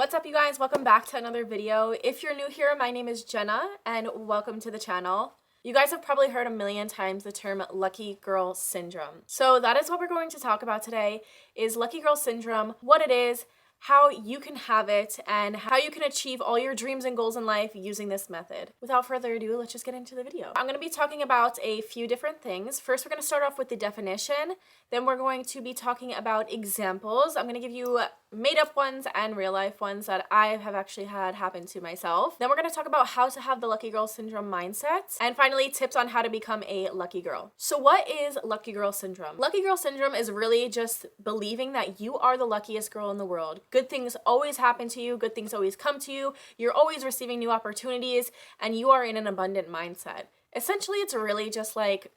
What's up, you guys? Welcome back to another video. If you're new here, my name is Jenna and welcome to the channel. You guys have probably heard a million times the term lucky girl syndrome. So that is what we're going to talk about today, is lucky girl syndrome, what it is, how you can have it, and how you can achieve all your dreams and goals in life using this method. Without further ado, let's just get into the video. I'm going to be talking about a few different things. First, we're going to start off with the definition. Then we're going to be talking about examples. I'm going to give you made up ones and real life ones that I have actually had happen to myself. Then we're going to talk about how to have the lucky girl syndrome mindset. And finally, tips on how to become a lucky girl. So what is lucky girl syndrome? Lucky girl syndrome is really just believing that you are the luckiest girl in the world. Good things always happen to you. Good things always come to you. You're always receiving new opportunities and you are in an abundant mindset. Essentially, it's really just like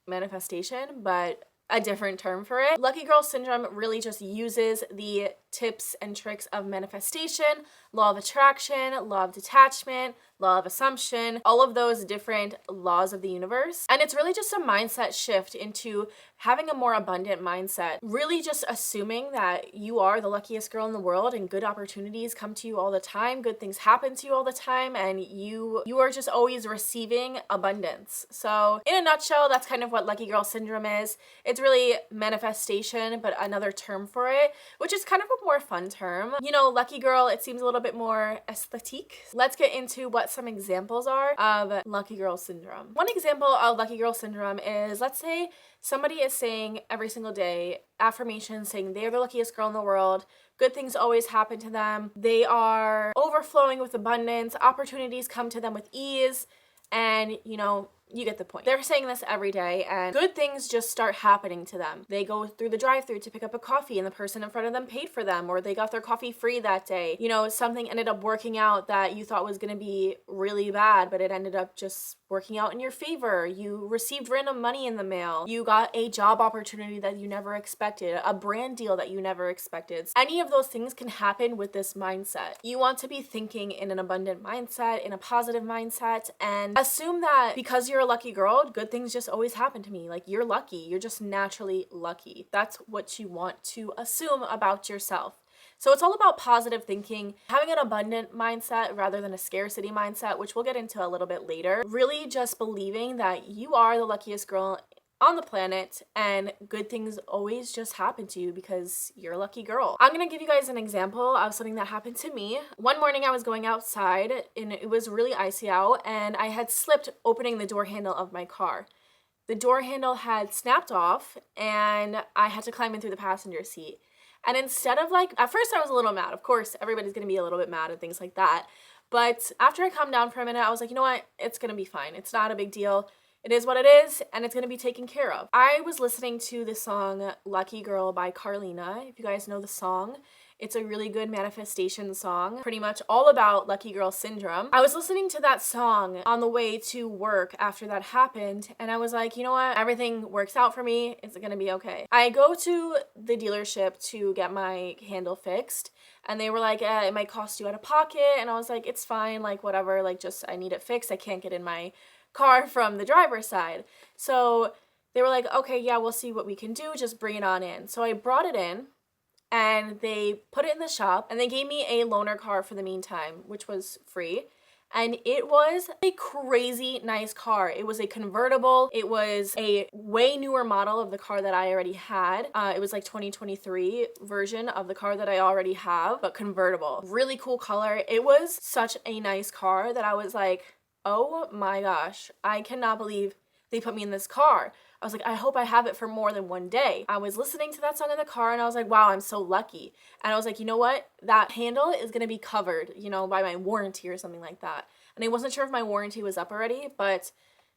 manifestation, but a different term for it. Lucky girl syndrome really just uses the tips and tricks of manifestation, law of attraction, law of detachment, law of assumption, all of those different laws of the universe. And it's really just a mindset shift into having a more abundant mindset. Really just assuming that you are the luckiest girl in the world and good opportunities come to you all the time, good things happen to you all the time, and you are just always receiving abundance. So in a nutshell, that's kind of what lucky girl syndrome is. It's really manifestation, but another term for it, which is kind of a more fun term. You know, lucky girl, it seems a little bit more aesthetic. Let's get into what some examples are of lucky girl syndrome. One example of lucky girl syndrome is, let's say somebody is saying every single day affirmations saying they're the luckiest girl in the world, good things always happen to them, they are overflowing with abundance, opportunities come to them with ease, and you get the point. They're saying this every day and good things just start happening to them. They go through the drive-thru to pick up a coffee and the person in front of them paid for them, or they got their coffee free that day. Something ended up working out that you thought was going to be really bad, but it ended up just working out in your favor. You received random money in the mail. You got a job opportunity that you never expected, a brand deal that you never expected. Any of those things can happen with this mindset. You want to be thinking in an abundant mindset, in a positive mindset, and assume that because you're a lucky girl, good things just always happen to me. Like, you're lucky. You're just naturally lucky. That's what you want to assume about yourself. So it's all about positive thinking, having an abundant mindset rather than a scarcity mindset, which we'll get into a little bit later. Really just believing that you are the luckiest girl on the planet and good things always just happen to you because you're a lucky girl. I'm gonna give you guys an example of something that happened to me. One morning I was going outside and it was really icy out and I had slipped opening the door handle of my car. The door handle had snapped off and I had to climb in through the passenger seat. And instead of at first I was a little mad. Of course, everybody's gonna be a little bit mad at things like that. But after I calmed down for a minute, I was like, you know what? It's gonna be fine. It's not a big deal. It is what it is, and it's gonna be taken care of. I was listening to the song Lucky Girl by Carlina. If you guys know the song, it's a really good manifestation song, pretty much all about lucky girl syndrome. I was listening to that song on the way to work after that happened, and I was like, you know what? Everything works out for me. It's gonna be okay. I go to the dealership to get my handle fixed, and they were like, it might cost you out of pocket, and I was like, it's fine, whatever, just I need it fixed. I can't get in my car from the driver's side. So they were like, okay, yeah, we'll see what we can do. Just bring it on in. So I brought it in and they put it in the shop and they gave me a loaner car for the meantime, which was free. And it was a crazy nice car. It was a convertible. It was a way newer model of the car that I already had. It was 2023 version of the car that I already have, but convertible. Really cool color. It was such a nice car that I was like, oh my gosh, I cannot believe they put me in this car. I was like, I hope I have it for more than one day. I was listening to that song in the car and I was like, wow, I'm so lucky. And I was like, you know what? That handle is going to be covered, by my warranty or something like that. And I wasn't sure if my warranty was up already, but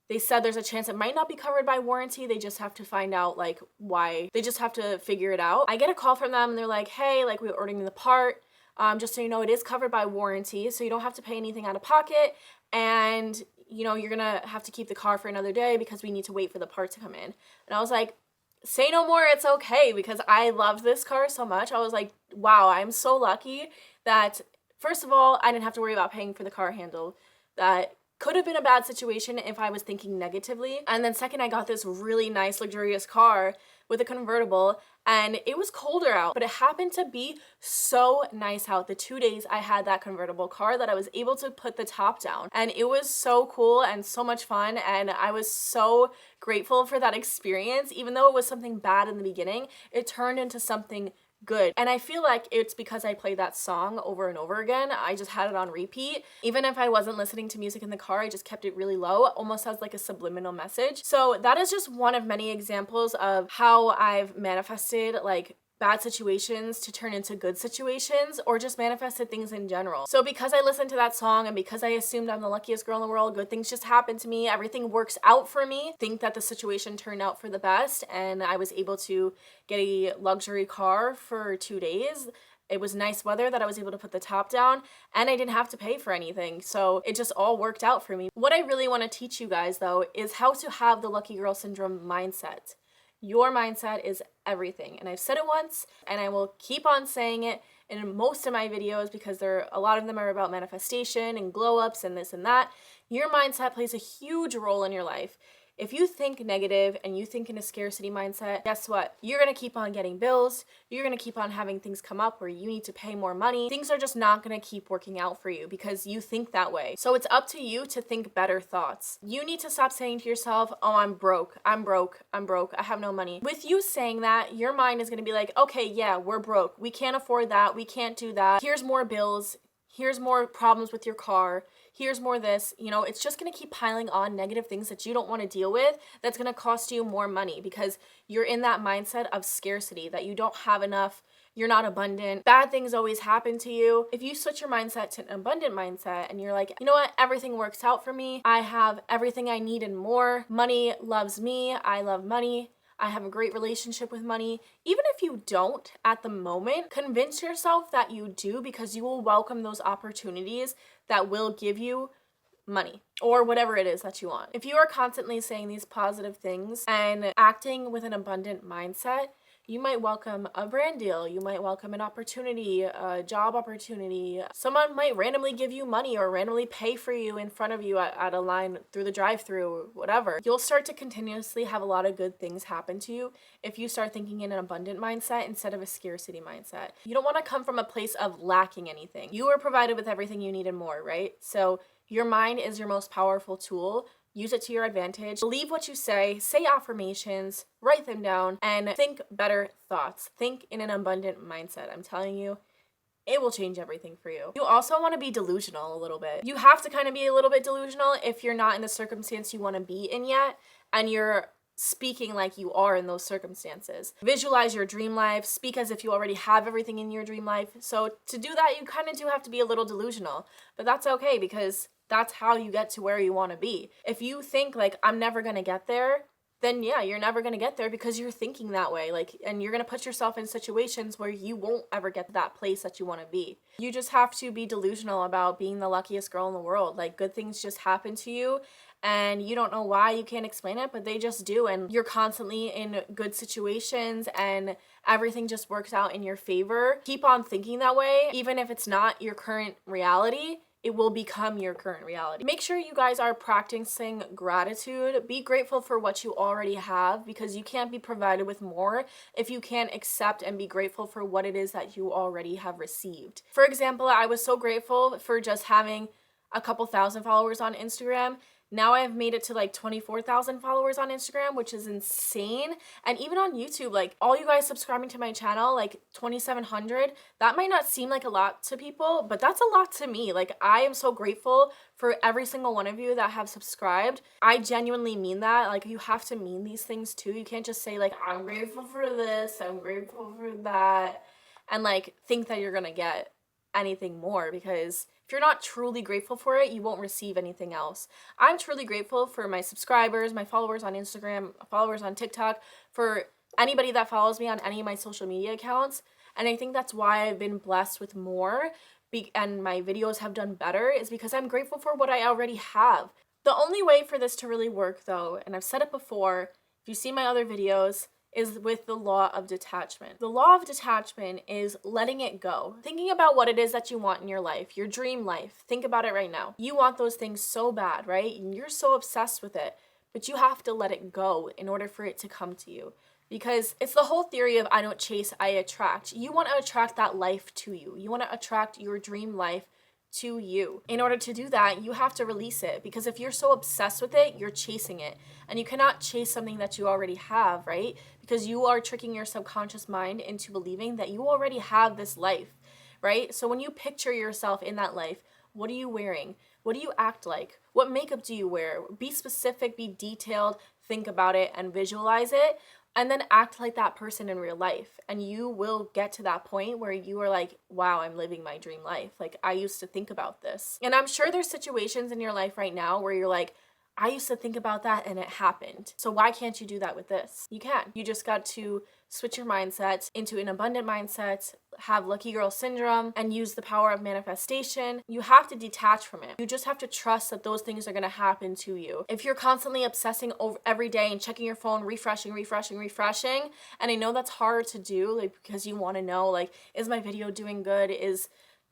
they said there's a chance it might not be covered by warranty. They just have to find out why. They just have to figure it out. I get a call from them and they're like, hey, we're ordering the part. Just so you know, it is covered by warranty, so you don't have to pay anything out of pocket. And, you're gonna have to keep the car for another day because we need to wait for the part to come in. And I was like, say no more, it's okay, because I loved this car so much. I was like, wow, I'm so lucky that, first of all, I didn't have to worry about paying for the car handle. That could have been a bad situation if I was thinking negatively. And then second, I got this really nice, luxurious car with a convertible, and it was colder out, but it happened to be so nice out the 2 days I had that convertible car that I was able to put the top down. And it was so cool and so much fun, and I was so grateful for that experience. Even though it was something bad in the beginning, it turned into something good. And I feel like it's because I played that song over and over again. I just had it on repeat. Even if I wasn't listening to music in the car, I just kept it really low, almost as like a subliminal message. So that is just one of many examples of how I've manifested like bad situations to turn into good situations, or just manifested things in general. So because I listened to that song and because I assumed I'm the luckiest girl in the world, good things just happen to me, everything works out for me, think that the situation turned out for the best, and I was able to get a luxury car for 2 days. It was nice weather that I was able to put the top down, and I didn't have to pay for anything. So it just all worked out for me. What I really want to teach you guys though is how to have the lucky girl syndrome mindset. Your mindset is everything. And I've said it once, and I will keep on saying it in most of my videos because a lot of them are about manifestation and glow ups and this and that. Your mindset plays a huge role in your life. If you think negative and you think in a scarcity mindset, guess what? You're gonna keep on getting bills. You're gonna keep on having things come up where you need to pay more money. Things are just not gonna keep working out for you because you think that way. So it's up to you to think better thoughts. You need to stop saying to yourself, oh, I'm broke, I'm broke, I'm broke, I have no money. With you saying that, your mind is gonna be like, okay, yeah, we're broke. We can't afford that. We can't do that. Here's more bills. Here's more problems with your car. Here's more this. You know, it's just going to keep piling on negative things that you don't want to deal with. That's going to cost you more money because you're in that mindset of scarcity, that you don't have enough. You're not abundant. Bad things always happen to you. If you switch your mindset to an abundant mindset and you're like, you know what? Everything works out for me. I have everything I need and more. Money loves me. I love money. I have a great relationship with money. Even if you don't at the moment, convince yourself that you do, because you will welcome those opportunities that will give you money or whatever it is that you want. If you are constantly saying these positive things and acting with an abundant mindset, you might welcome a brand deal, you might welcome an opportunity, a job opportunity. Someone might randomly give you money or randomly pay for you in front of you at a line through the drive-thru, whatever. You'll start to continuously have a lot of good things happen to you if you start thinking in an abundant mindset instead of a scarcity mindset. You don't want to come from a place of lacking anything. You are provided with everything you need and more, right? So your mind is your most powerful tool. Use it to your advantage. Believe what you say affirmations, write them down, and think better thoughts. Think in an abundant mindset. I'm telling you, it will change everything for you. You also want to be delusional a little bit. You have to kind of be a little bit delusional if you're not in the circumstance you want to be in yet, and you're speaking like you are in those circumstances. Visualize your dream life. Speak as if you already have everything in your dream life. So to do that, you kind of do have to be a little delusional, but that's okay because that's how you get to where you want to be. If you think like, I'm never going to get there, then yeah, you're never going to get there because you're thinking that way. And you're going to put yourself in situations where you won't ever get to that place that you want to be. You just have to be delusional about being the luckiest girl in the world. Like, good things just happen to you and you don't know why, you can't explain it, but they just do. And you're constantly in good situations and everything just works out in your favor. Keep on thinking that way. Even if it's not your current reality, it will become your current reality. Make sure you guys are practicing gratitude. Be grateful for what you already have, because you can't be provided with more if you can't accept and be grateful for what it is that you already have received. For example, I was so grateful for just having a couple thousand followers on Instagram. Now I've made it to like 24,000 followers on Instagram, which is insane. And even on YouTube, like all you guys subscribing to my channel, like 2,700, that might not seem like a lot to people, but that's a lot to me. Like, I am so grateful for every single one of you that have subscribed. I genuinely mean that. Like, you have to mean these things too. You can't just say like, I'm grateful for this, I'm grateful for that, and like think that you're gonna get anything more, because if you're not truly grateful for it, you won't receive anything else. I'm truly grateful for my subscribers, my followers on Instagram, followers on TikTok, for anybody that follows me on any of my social media accounts. And I think that's why I've been blessed with more and my videos have done better, is because I'm grateful for what I already have. The only way for this to really work though, and I've said it before, if you see my other videos, is with the law of detachment. The law of detachment is letting it go. Thinking about what it is that you want in your life, your dream life. Think about it right now. You want those things so bad, right? And you're so obsessed with it, but you have to let it go in order for it to come to you. because it's the whole theory of I don't chase, I attract. You want to attract that life to you. You want to attract your dream life to you. In order to do that, you have to release it, because if you're so obsessed with it, you're chasing it. And you cannot chase something that you already have, right? Because you are tricking your subconscious mind into believing that you already have this life, right? So when you picture yourself in that life, what are you wearing? What do you act like? What makeup do you wear? Be specific, be detailed, think about it and visualize it. And then act like that person in real life. And you will get to that point where you are like, wow, I'm living my dream life. Like, I used to think about this. And I'm sure there's situations in your life right now where you're like, I used to think about that and it happened. So why can't you do that with this? You can. You just got to switch your mindset into an abundant mindset, have lucky girl syndrome, and use the power of manifestation. You have to detach from it. You just have to trust that those things are going to happen to you. If you're constantly obsessing over every day and checking your phone, refreshing, and I know that's hard to do, like, because you want to know, like, is my video doing good?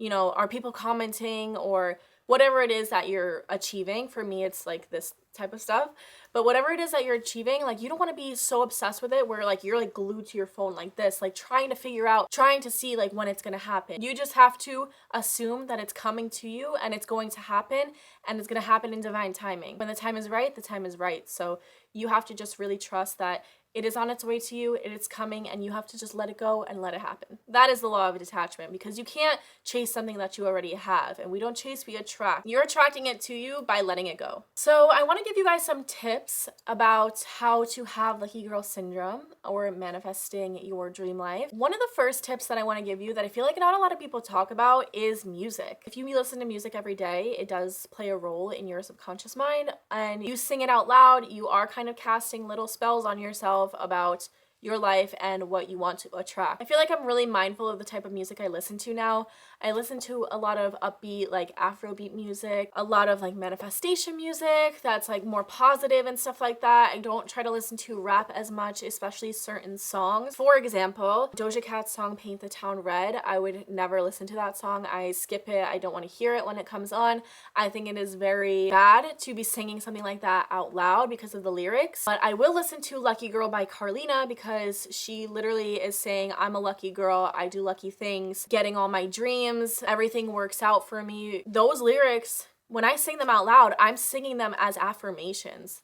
Are people commenting, or whatever it is that you're achieving. For me, it's like this type of stuff. But whatever it is that you're achieving, like, you don't want to be so obsessed with it where like you're like glued to your phone like this, like trying to see like when it's going to happen. You just have to assume that it's coming to you and it's going to happen, and it's going to happen in divine timing. When the time is right, the time is right. So you have to just really trust that it is on its way to you, it is coming, and you have to just let it go and let it happen. That is the law of detachment, because you can't chase something that you already have. And we don't chase, we attract. You're attracting it to you by letting it go. So I want to give you guys some tips about how to have lucky girl syndrome, or manifesting your dream life. One of the first tips that I want to give you that I feel like not a lot of people talk about is music. If you listen to music every day, it does play a role in your subconscious mind, and you sing it out loud, you are kind of casting little spells on yourself about your life and what you want to attract. I feel like I'm really mindful of the type of music I listen to now. I listen to a lot of upbeat, like Afrobeat music, a lot of like manifestation music that's like more positive and stuff like that. I don't try to listen to rap as much, especially certain songs. For example, Doja Cat's song Paint the Town Red, I would never listen to that song. I skip it. I don't want to hear it when it comes on. I think it is very bad to be singing something like that out loud because of the lyrics. But I will listen to Lucky Girl by Carlina, because she literally is saying, I'm a lucky girl, I do lucky things, getting all my dreams, everything works out for me. Those lyrics, when I sing them out loud, I'm singing them as affirmations.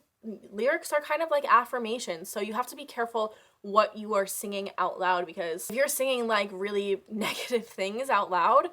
Lyrics are kind of like affirmations, so you have to be careful what you are singing out loud, because if you're singing like really negative things out loud,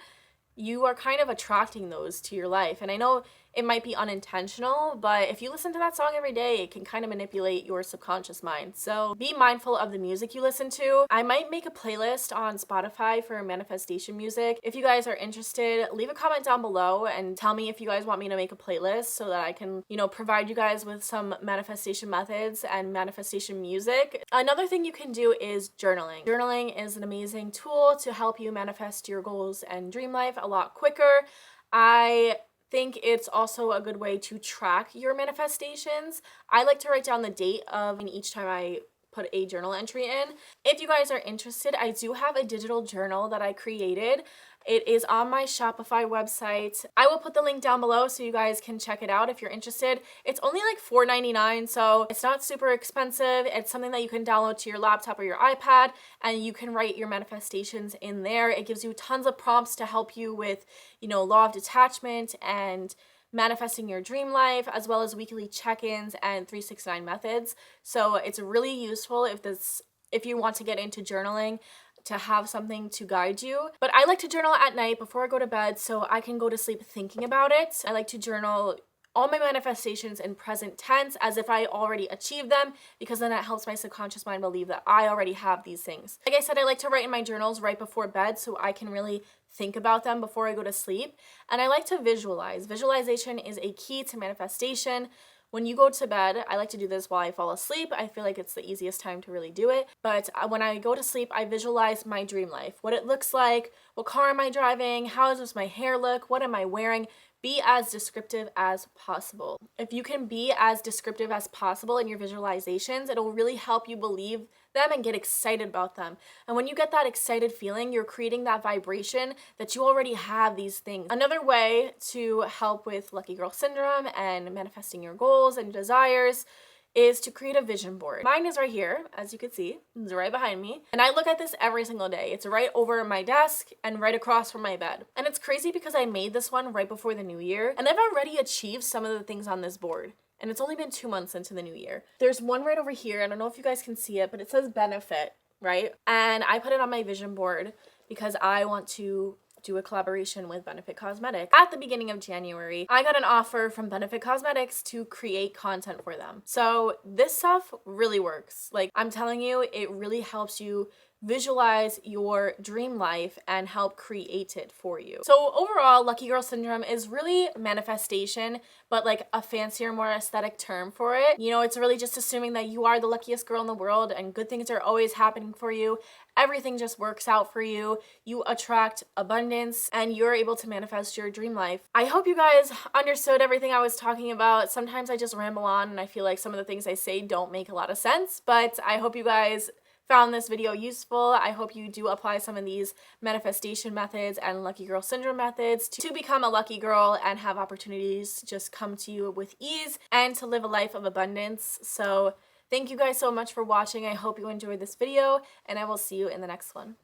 you are kind of attracting those to your life. And I know it might be unintentional, but if you listen to that song every day, it can kind of manipulate your subconscious mind. So be mindful of the music you listen to. I might make a playlist on Spotify for manifestation music. If you guys are interested, leave a comment down below and tell me if you guys want me to make a playlist so that I can, provide you guys with some manifestation methods and manifestation music. Another thing you can do is journaling. Journaling is an amazing tool to help you manifest your goals and dream life a lot quicker. I think it's also a good way to track your manifestations. I like to write down the date of each time I put a journal entry in. If you guys are interested, I do have a digital journal that I created. It is on my Shopify website. I will put the link down below so you guys can check it out if you're interested. It's only like $4.99, so it's not super expensive. It's something that you can download to your laptop or your iPad, and you can write your manifestations in there. It gives you tons of prompts to help you with, law of detachment and manifesting your dream life, as well as weekly check-ins and 369 methods. So it's really useful if you want to get into journaling, to have something to guide you. But I like to journal at night before I go to bed so I can go to sleep thinking about it. I like to journal all my manifestations in present tense as if I already achieved them, because then it helps my subconscious mind believe that I already have these things. Like I said, I like to write in my journals right before bed so I can really think about them before I go to sleep. And I like to visualize. Visualization is a key to manifestation. When you go to bed, I like to do this while I fall asleep. I feel like it's the easiest time to really do it. But when I go to sleep, I visualize my dream life, what it looks like, what car am I driving, how does my hair look, what am I wearing. Be as descriptive as possible. If you can be as descriptive as possible in your visualizations, it'll really help you believe them and get excited about them. And when you get that excited feeling, you're creating that vibration that you already have these things. Another way to help with lucky girl syndrome and manifesting your goals and desires is to create a vision board. Mine is right here, as you can see, it's right behind me. And I look at this every single day. It's right over my desk and right across from my bed. And it's crazy because I made this one right before the new year, and I've already achieved some of the things on this board. And it's only been 2 months into the new year. There's one right over here. I don't know if you guys can see it, but it says benefit, right? And I put it on my vision board because I want to do a collaboration with Benefit Cosmetics. At the beginning of January, I got an offer from Benefit Cosmetics to create content for them. So this stuff really works. Like, I'm telling you, it really helps you visualize your dream life and help create it for you. So overall, Lucky Girl Syndrome is really manifestation, but like a fancier, more aesthetic term for it. You know, it's really just assuming that you are the luckiest girl in the world and good things are always happening for you. Everything just works out for you. You attract abundance and you're able to manifest your dream life. I hope you guys understood everything I was talking about. Sometimes I just ramble on and I feel like some of the things I say don't make a lot of sense, but I hope you guys found this video useful. I hope you do apply some of these manifestation methods and Lucky Girl Syndrome methods to become a lucky girl and have opportunities just come to you with ease and to live a life of abundance. So thank you guys so much for watching. I hope you enjoyed this video and I will see you in the next one.